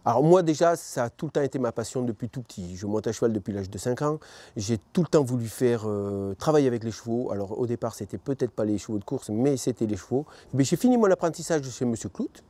Alors moi déjà, ça a tout le temps été ma passion depuis tout petit. Je monte à cheval depuis l'âge de 5 ans. J'ai tout le temps voulu faire travailler avec les chevaux. Alors au départ, c'était peut-être pas les chevaux de course, mais c'était les chevaux. Mais j'ai fini mon apprentissage chez Monsieur Clout.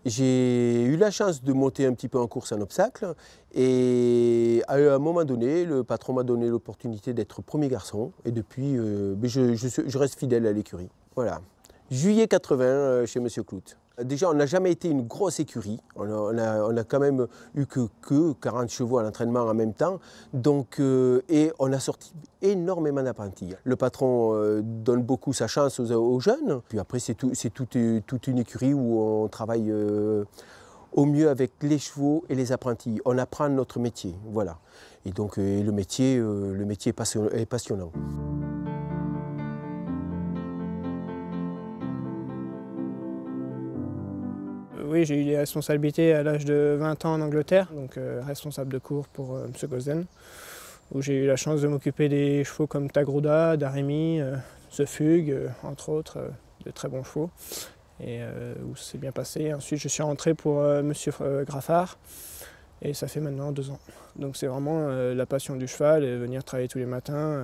J'ai eu la chance de monter un petit peu en course en obstacle. Et à un moment donné, le patron m'a donné l'opportunité d'être premier garçon. Et depuis, je reste fidèle à l'écurie. Voilà. Juillet 80 chez Monsieur Clout. Déjà, on n'a jamais été une grosse écurie. On a quand même eu que 40 chevaux à l'entraînement en même temps. Donc, et on a sorti énormément d'apprentis. Le patron donne beaucoup sa chance aux jeunes. Puis après, c'est toute une écurie où on travaille au mieux avec les chevaux et les apprentis. On apprend notre métier, voilà. Et donc, le métier est passionnant. Oui, j'ai eu des responsabilités à l'âge de 20 ans en Angleterre, donc responsable de cours pour M. Gosden, où j'ai eu la chance de m'occuper des chevaux comme Tagrouda, Darimi, The Fugue, entre autres, de très bons chevaux, et où ça s'est bien passé. Ensuite, je suis rentré pour M. Graffard, et ça fait maintenant 2 ans. Donc c'est vraiment la passion du cheval, et venir travailler tous les matins,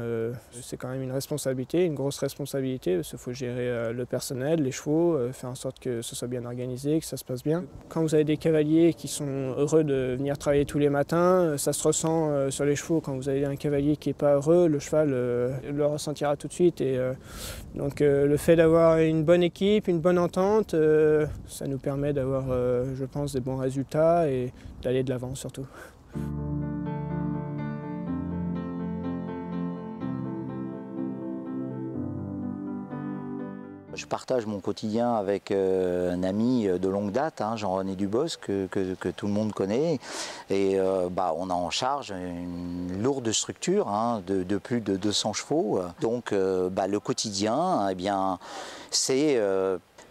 c'est quand même une responsabilité, une grosse responsabilité, parce qu'il faut gérer le personnel, les chevaux, faire en sorte que ce soit bien organisé, que ça se passe bien. Quand vous avez des cavaliers qui sont heureux de venir travailler tous les matins, ça se ressent sur les chevaux. Quand vous avez un cavalier qui n'est pas heureux, le cheval le ressentira tout de suite. Et, donc le fait d'avoir une bonne équipe, une bonne entente, ça nous permet d'avoir, je pense, des bons résultats et d'aller de l'avant surtout. Je partage mon quotidien avec un ami de longue date, hein, Jean-René Dubos, que tout le monde connaît. Et on a en charge une lourde structure hein, de plus de 200 chevaux. Donc le quotidien, eh bien, c'est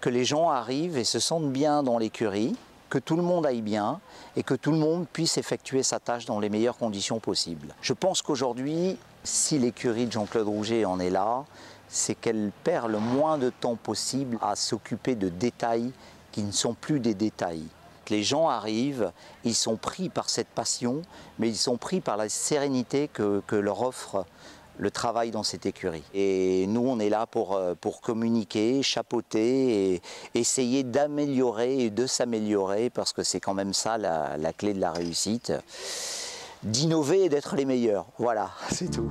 que les gens arrivent et se sentent bien dans l'écurie, que tout le monde aille bien et que tout le monde puisse effectuer sa tâche dans les meilleures conditions possibles. Je pense qu'aujourd'hui, si l'écurie de Jean-Claude Rouget en est là, c'est qu'elle perd le moins de temps possible à s'occuper de détails qui ne sont plus des détails. Les gens arrivent, ils sont pris par cette passion, mais ils sont pris par la sérénité que leur offre le travail dans cette écurie. Et nous, on est là pour communiquer, chapeauter et essayer d'améliorer et de s'améliorer, parce que c'est quand même ça la clé de la réussite, d'innover et d'être les meilleurs. Voilà, c'est tout.